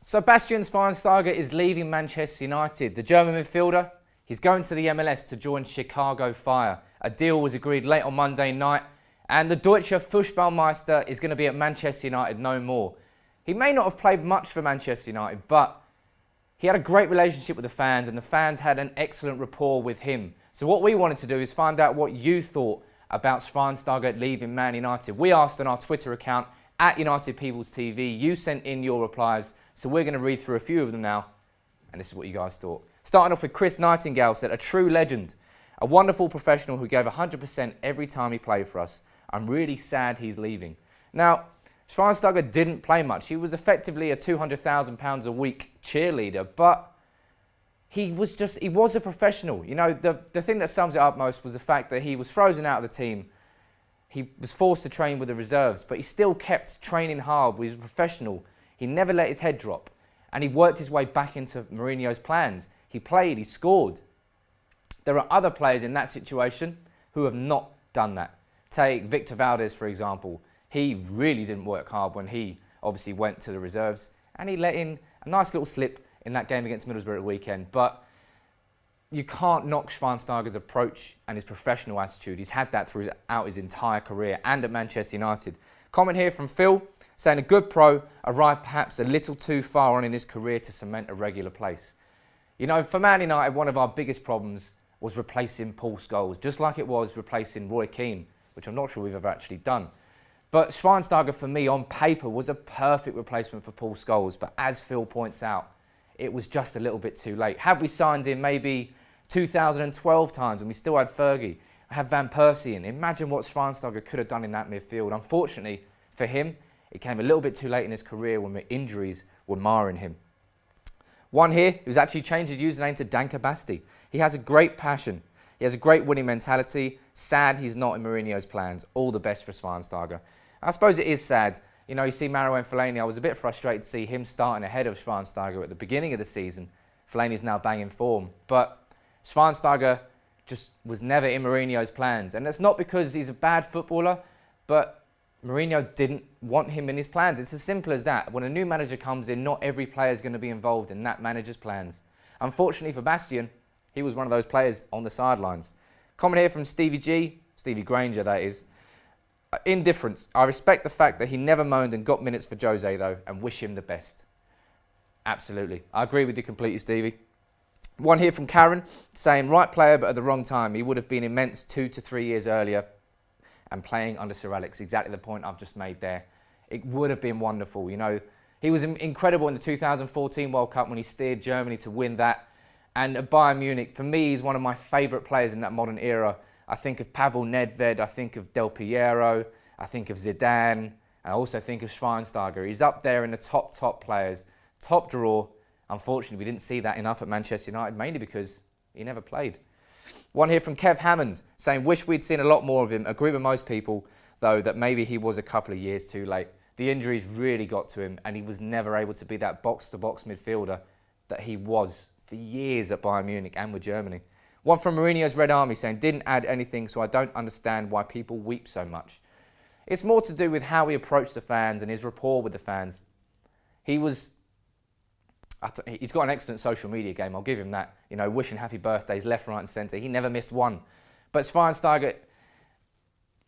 So Bastian Schweinsteiger is leaving Manchester United. The German midfielder, he's going to the MLS to join Chicago Fire. A deal was agreed late on Monday night, and the Deutsche Fußballmeister is going to be at Manchester United no more. He may not have played much for Manchester United, but he had a great relationship with the fans, and the fans had an excellent rapport with him. So what we wanted to do is find out what you thought about Schweinsteiger leaving Man United. We asked on our Twitter account, @UnitedPeoplesTV. You sent in your replies, so we're going to read through a few of them now, and this is what you guys thought. Starting off with Chris Nightingale said, "A true legend, a wonderful professional who gave 100% every time he played for us. I'm really sad he's leaving." Now, Schweinsteiger didn't play much. He was effectively a £200,000 a week cheerleader, but he was a professional. You know, the thing that sums it up most was the fact that he was frozen out of the team. He was forced to train with the reserves, but he still kept training hard. He was a professional. He never let his head drop, and he worked his way back into Mourinho's plans. He played, he scored. There are other players in that situation who have not done that. Take Victor Valdez, for example. He really didn't work hard when he obviously went to the reserves, and he let in a nice little slip in that game against Middlesbrough at the weekend. But you can't knock Schweinsteiger's approach and his professional attitude. He's had that throughout his entire career and at Manchester United. Comment here from Phil saying, "A good pro arrived perhaps a little too far on in his career to cement a regular place." You know, for Man United, one of our biggest problems was replacing Paul Scholes, just like it was replacing Roy Keane, which I'm not sure we've ever actually done. But Schweinsteiger, for me, on paper, was a perfect replacement for Paul Scholes. But as Phil points out, it was just a little bit too late. Had we signed him maybe 2012 times when we still had Fergie, had Van Persie in, imagine what Schweinsteiger could have done in that midfield. Unfortunately for him, it came a little bit too late in his career when the injuries were marring him. One here who's actually changed his username to Danka Basti. He has a great passion. He has a great winning mentality. Sad he's not in Mourinho's plans. All the best for Schweinsteiger. I suppose it is sad. You know, you see Marouane Fellaini, I was a bit frustrated to see him starting ahead of Schweinsteiger at the beginning of the season. Fellaini's now banging form. But Schweinsteiger just was never in Mourinho's plans. And that's not because he's a bad footballer, but Mourinho didn't want him in his plans. It's as simple as that. When a new manager comes in, not every player is going to be involved in that manager's plans. Unfortunately for Bastian, he was one of those players on the sidelines. Comment here from Stevie G, Stevie Granger that is. "Indifference. I respect the fact that he never moaned and got minutes for Jose though, and wish him the best." Absolutely. I agree with you completely, Stevie. One here from Karen saying, "Right player but at the wrong time. He would have been immense 2 to 3 years earlier and playing under Sir Alex." Exactly the point I've just made there. It would have been wonderful. You know, he was incredible in the 2014 World Cup when he steered Germany to win that. And at Bayern Munich, for me, he's one of my favourite players in that modern era. I think of Pavel Nedved, I think of Del Piero, I think of Zidane, I also think of Schweinsteiger. He's up there in the top players, top draw. Unfortunately, we didn't see that enough at Manchester United, mainly because he never played. One here from Kev Hammond saying, "Wish we'd seen a lot more of him. Agree with most people, though, that maybe he was a couple of years too late. The injuries really got to him, and he was never able to be that box-to-box midfielder that he was for years at Bayern Munich and with Germany." One from Mourinho's Red Army saying, "Didn't add anything, so I don't understand why people weep so much." It's more to do with how he approached the fans and his rapport with the fans. He's got an excellent social media game, I'll give him that. You know, wishing happy birthdays left, right and centre. He never missed one. But Schweinsteiger,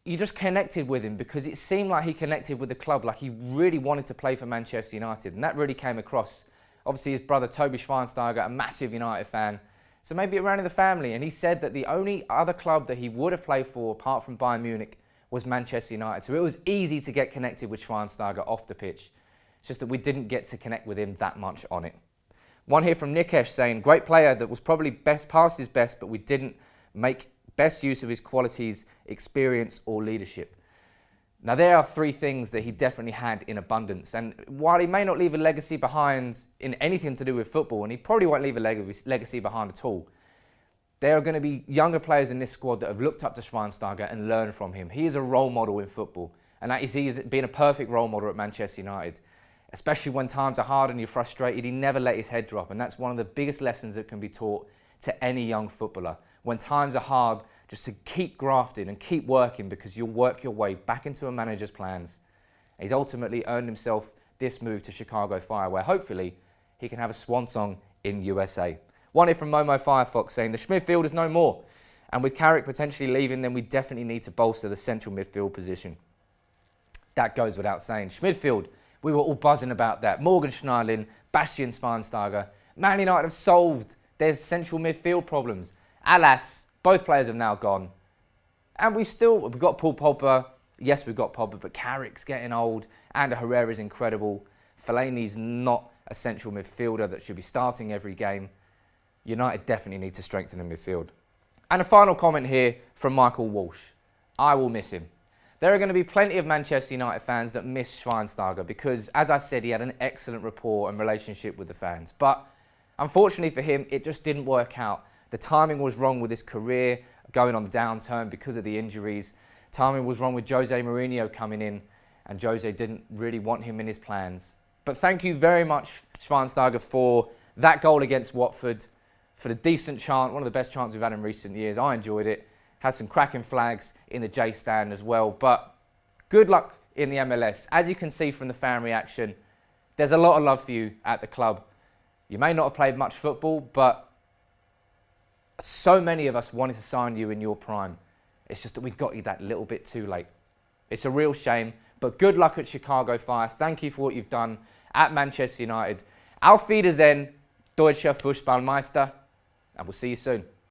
you just connected with him because it seemed like he connected with the club, like he really wanted to play for Manchester United. And that really came across. Obviously, his brother, Toby Schweinsteiger, a massive United fan. So maybe it ran in the family. And he said that the only other club that he would have played for, apart from Bayern Munich, was Manchester United. So it was easy to get connected with Schweinsteiger off the pitch. It's just that we didn't get to connect with him that much on it. One here from Nikesh saying, "Great player that was probably past his best, but we didn't make best use of his qualities, experience or leadership." Now there are 3 things that he definitely had in abundance. And while he may not leave a legacy behind in anything to do with football, and he probably won't leave a legacy behind at all, there are going to be younger players in this squad that have looked up to Schweinsteiger and learned from him. He is a role model in football, and that is he's been a perfect role model at Manchester United. Especially when times are hard and you're frustrated, he never let his head drop, and that's one of the biggest lessons that can be taught to any young footballer. When times are hard, just to keep grafting and keep working, because you'll work your way back into a manager's plans. He's ultimately earned himself this move to Chicago Fire, where hopefully he can have a swan song in USA. One here from Momo Firefox saying the midfield is no more. And with Carrick potentially leaving, then we definitely need to bolster the central midfield position. That goes without saying. Midfield, we were all buzzing about that. Morgan Schneiderlin, Bastian Schweinsteiger. Man United have solved their central midfield problems. Alas, both players have now gone. And we've got Paul Pogba. Yes, we've got Pogba, but Carrick's getting old. And Herrera's incredible. Fellaini's not a central midfielder that should be starting every game. United definitely need to strengthen the midfield. And a final comment here from Michael Walsh. I will miss him. There are going to be plenty of Manchester United fans that miss Schweinsteiger because, as I said, he had an excellent rapport and relationship with the fans. But unfortunately for him, it just didn't work out. The timing was wrong with his career, going on the downturn because of the injuries. Timing was wrong with Jose Mourinho coming in, and Jose didn't really want him in his plans. But thank you very much, Schweinsteiger, for that goal against Watford, for the decent chant, one of the best chants we've had in recent years. I enjoyed it. Had some cracking flags in the J stand as well. But good luck in the MLS. As you can see from the fan reaction, there's a lot of love for you at the club. You may not have played much football, but so many of us wanted to sign you in your prime. It's just that we got you that little bit too late. It's a real shame, but good luck at Chicago Fire. Thank you for what you've done at Manchester United. Auf Wiedersehen, Deutscher Fußballmeister, and we'll see you soon.